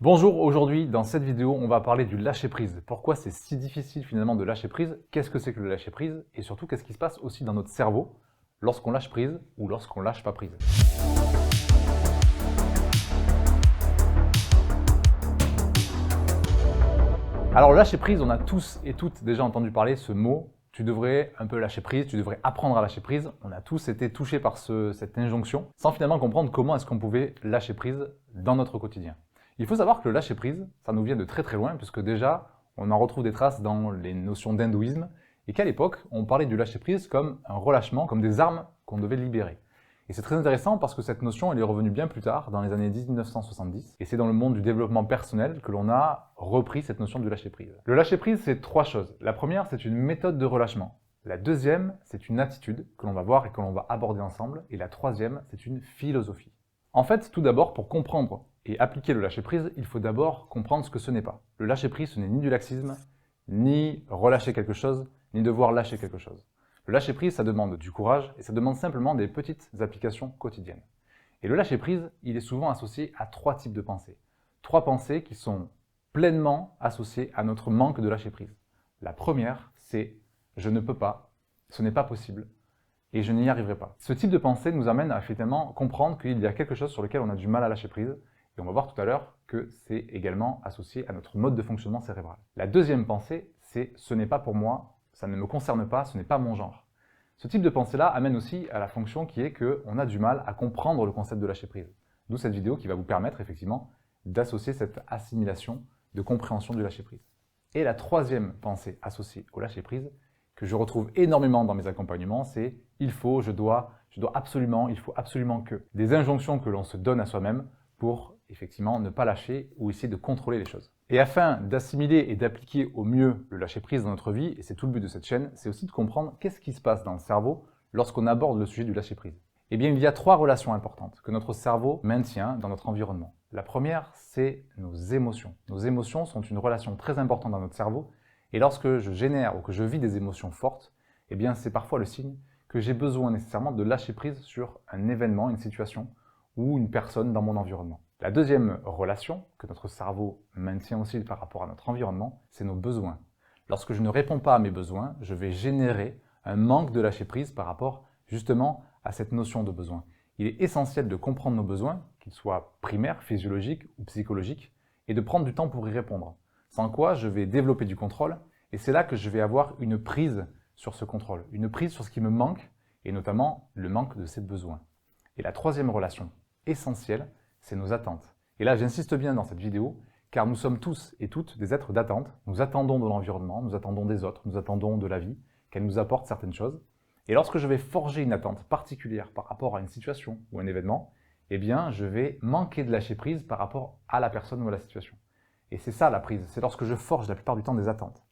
Bonjour, aujourd'hui dans cette vidéo on va parler du lâcher prise. Pourquoi c'est si difficile finalement de lâcher prise? Qu'est-ce que c'est que le lâcher prise? Et surtout qu'est-ce qui se passe aussi dans notre cerveau lorsqu'on lâche prise ou lorsqu'on lâche pas prise? Alors le lâcher prise, on a tous et toutes déjà entendu parler ce mot. Tu devrais un peu lâcher prise, tu devrais apprendre à lâcher prise. On a tous été touchés par cette injonction sans finalement comprendre comment est-ce qu'on pouvait lâcher prise dans notre quotidien. Il faut savoir que le lâcher prise, ça nous vient de très très loin, puisque déjà, on en retrouve des traces dans les notions d'hindouisme, et qu'à l'époque, on parlait du lâcher prise comme un relâchement, comme des armes qu'on devait libérer. Et c'est très intéressant parce que cette notion, elle est revenue bien plus tard, dans les années 1970, et c'est dans le monde du développement personnel que l'on a repris cette notion du lâcher prise. Le lâcher prise, c'est trois choses. La première, c'est une méthode de relâchement. La deuxième, c'est une attitude que l'on va voir et que l'on va aborder ensemble. Et la troisième, c'est une philosophie. En fait, tout d'abord, pour comprendre et appliquer le lâcher-prise, il faut d'abord comprendre ce que ce n'est pas. Le lâcher-prise, ce n'est ni du laxisme, ni relâcher quelque chose, ni devoir lâcher quelque chose. Le lâcher-prise, ça demande du courage et ça demande simplement des petites applications quotidiennes. Et le lâcher-prise, il est souvent associé à trois types de pensées. Trois pensées qui sont pleinement associées à notre manque de lâcher-prise. La première, c'est « je ne peux pas »,« ce n'est pas possible » et « je n'y arriverai pas ». Ce type de pensée nous amène à finalement comprendre qu'il y a quelque chose sur lequel on a du mal à lâcher prise. Et on va voir tout à l'heure que c'est également associé à notre mode de fonctionnement cérébral. La deuxième pensée, c'est « ce n'est pas pour moi, ça ne me concerne pas, ce n'est pas mon genre ». Ce type de pensée-là amène aussi à la fonction qui est qu'on a du mal à comprendre le concept de lâcher prise. D'où cette vidéo qui va vous permettre effectivement d'associer cette assimilation de compréhension du lâcher prise. Et la troisième pensée associée au lâcher prise, que je retrouve énormément dans mes accompagnements, c'est « il faut, je dois absolument, il faut absolument que ». Des injonctions que l'on se donne à soi-même pour effectivement ne pas lâcher ou essayer de contrôler les choses. Et afin d'assimiler et d'appliquer au mieux le lâcher-prise dans notre vie, et c'est tout le but de cette chaîne, c'est aussi de comprendre qu'est-ce qui se passe dans le cerveau lorsqu'on aborde le sujet du lâcher-prise. Eh bien, il y a trois relations importantes que notre cerveau maintient dans notre environnement. La première, c'est nos émotions. Nos émotions sont une relation très importante dans notre cerveau, et lorsque je génère ou que je vis des émotions fortes, eh bien, c'est parfois le signe que j'ai besoin nécessairement de lâcher prise sur un événement, une situation, ou une personne dans mon environnement. La deuxième relation que notre cerveau maintient aussi par rapport à notre environnement, c'est nos besoins. Lorsque je ne réponds pas à mes besoins, je vais générer un manque de lâcher prise par rapport justement à cette notion de besoin. Il est essentiel de comprendre nos besoins, qu'ils soient primaires, physiologiques ou psychologiques, et de prendre du temps pour y répondre. Sans quoi, je vais développer du contrôle, et c'est là que je vais avoir une prise sur ce contrôle, une prise sur ce qui me manque, et notamment le manque de ces besoins. Et la troisième relation essentielle, c'est nos attentes. Et là, j'insiste bien dans cette vidéo, car nous sommes tous et toutes des êtres d'attente. Nous attendons de l'environnement, nous attendons des autres, nous attendons de la vie, qu'elle nous apporte certaines choses. Et lorsque je vais forger une attente particulière par rapport à une situation ou un événement, eh bien, je vais manquer de lâcher prise par rapport à la personne ou à la situation. Et c'est ça la prise, c'est lorsque je forge la plupart du temps des attentes.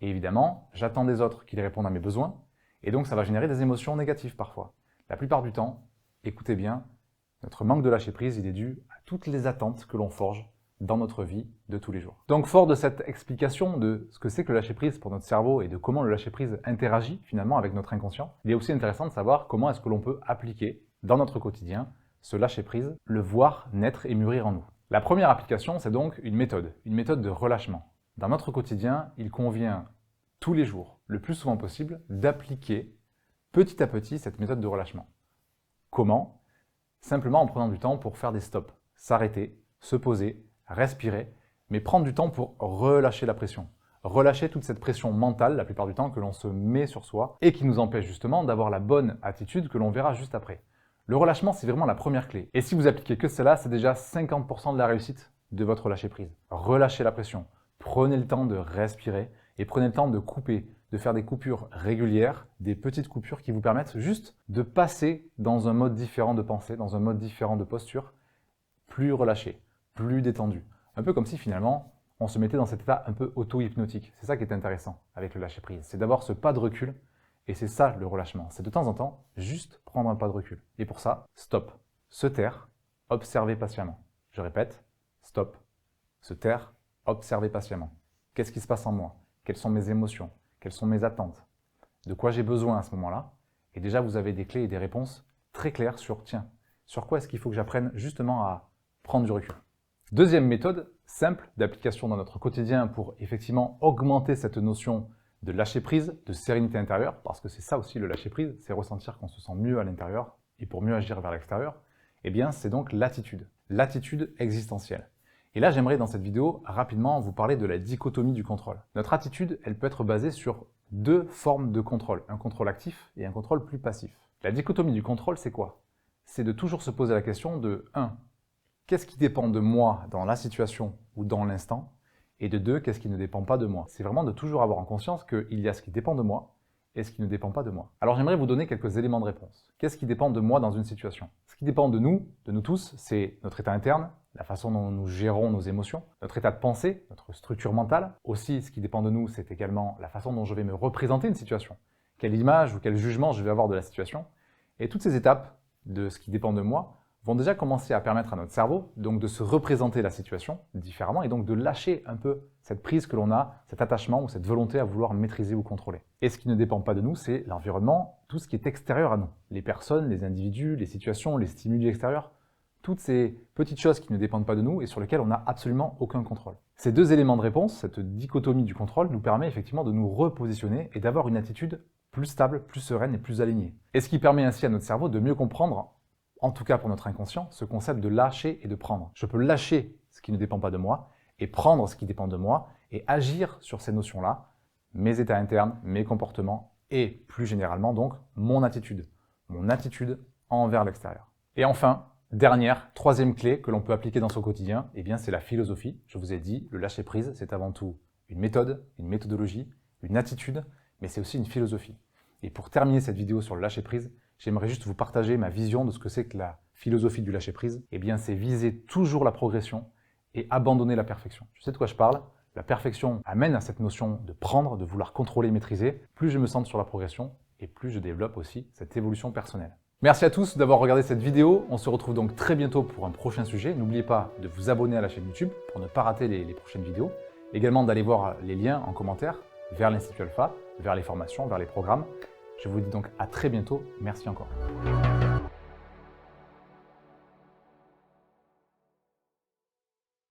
Et évidemment, j'attends des autres qu'ils répondent à mes besoins, et donc ça va générer des émotions négatives parfois. La plupart du temps, écoutez bien, notre manque de lâcher prise, il est dû à toutes les attentes que l'on forge dans notre vie de tous les jours. Donc fort de cette explication de ce que c'est que le lâcher prise pour notre cerveau et de comment le lâcher prise interagit finalement avec notre inconscient, il est aussi intéressant de savoir comment est-ce que l'on peut appliquer dans notre quotidien ce lâcher prise, le voir naître et mûrir en nous. La première application, c'est donc une méthode de relâchement. Dans notre quotidien, il convient tous les jours, le plus souvent possible, d'appliquer petit à petit cette méthode de relâchement. Comment ? Simplement en prenant du temps pour faire des stops, s'arrêter, se poser, respirer, mais prendre du temps pour relâcher la pression. Relâcher toute cette pression mentale, la plupart du temps, que l'on se met sur soi et qui nous empêche justement d'avoir la bonne attitude que l'on verra juste après. Le relâchement, c'est vraiment la première clé. Et si vous appliquez que cela, c'est déjà 50% de la réussite de votre lâcher-prise. Relâchez la pression, prenez le temps de respirer et prenez le temps de couper, de faire des coupures régulières, des petites coupures qui vous permettent juste de passer dans un mode différent de pensée, dans un mode différent de posture, plus relâché, plus détendu. Un peu comme si finalement, on se mettait dans cet état un peu auto-hypnotique. C'est ça qui est intéressant avec le lâcher-prise. C'est d'avoir ce pas de recul, et c'est ça le relâchement. C'est de temps en temps, juste prendre un pas de recul. Et pour ça, stop, se taire, observer patiemment. Je répète, stop, se taire, observer patiemment. Qu'est-ce qui se passe en moi? Quelles sont mes émotions? Quelles sont mes attentes? De quoi j'ai besoin à ce moment-là? Et déjà, vous avez des clés et des réponses très claires sur, tiens, sur quoi est-ce qu'il faut que j'apprenne justement à prendre du recul? Deuxième méthode, simples d'application dans notre quotidien pour effectivement augmenter cette notion de lâcher prise, de sérénité intérieure, parce que c'est ça aussi le lâcher prise, c'est ressentir qu'on se sent mieux à l'intérieur et pour mieux agir vers l'extérieur, eh bien c'est donc l'attitude existentielle. Et là, j'aimerais dans cette vidéo rapidement vous parler de la dichotomie du contrôle. Notre attitude, elle peut être basée sur deux formes de contrôle, un contrôle actif et un contrôle plus passif. La dichotomie du contrôle, c'est quoi? C'est de toujours se poser la question de 1. Qu'est-ce qui dépend de moi dans la situation ou dans l'instant? Et de 2, qu'est-ce qui ne dépend pas de moi? C'est vraiment de toujours avoir en conscience qu'il y a ce qui dépend de moi et ce qui ne dépend pas de moi. Alors j'aimerais vous donner quelques éléments de réponse. Qu'est-ce qui dépend de moi dans une situation? Ce qui dépend de nous tous, c'est notre état interne, la façon dont nous gérons nos émotions, notre état de pensée, notre structure mentale. Aussi, ce qui dépend de nous, c'est également la façon dont je vais me représenter une situation. Quelle image ou quel jugement je vais avoir de la situation. Et toutes ces étapes de ce qui dépend de moi vont déjà commencer à permettre à notre cerveau donc de se représenter la situation différemment et donc de lâcher un peu cette prise que l'on a, cet attachement ou cette volonté à vouloir maîtriser ou contrôler. Et ce qui ne dépend pas de nous, c'est l'environnement, tout ce qui est extérieur à nous. Les personnes, les individus, les situations, les stimuli extérieurs, toutes ces petites choses qui ne dépendent pas de nous et sur lesquelles on n'a absolument aucun contrôle. Ces deux éléments de réponse, cette dichotomie du contrôle, nous permet effectivement de nous repositionner et d'avoir une attitude plus stable, plus sereine et plus alignée. Et ce qui permet ainsi à notre cerveau de mieux comprendre, en tout cas pour notre inconscient, ce concept de lâcher et de prendre. Je peux lâcher ce qui ne dépend pas de moi et prendre ce qui dépend de moi et agir sur ces notions-là, mes états internes, mes comportements et plus généralement donc mon attitude envers l'extérieur. Et enfin, troisième clé que l'on peut appliquer dans son quotidien, eh bien c'est la philosophie. Je vous ai dit, le lâcher prise, c'est avant tout une méthode, une méthodologie, une attitude, mais c'est aussi une philosophie. Et pour terminer cette vidéo sur le lâcher prise, j'aimerais juste vous partager ma vision de ce que c'est que la philosophie du lâcher prise. Eh bien, c'est viser toujours la progression et abandonner la perfection. Tu sais de quoi je parle? La perfection amène à cette notion de prendre, de vouloir contrôler, maîtriser. Plus je me centre sur la progression et plus je développe aussi cette évolution personnelle. Merci à tous d'avoir regardé cette vidéo. On se retrouve donc très bientôt pour un prochain sujet. N'oubliez pas de vous abonner à la chaîne YouTube pour ne pas rater les prochaines vidéos. Également d'aller voir les liens en commentaire vers l'Institut Alpha, vers les formations, vers les programmes. Je vous dis donc à très bientôt. Merci encore.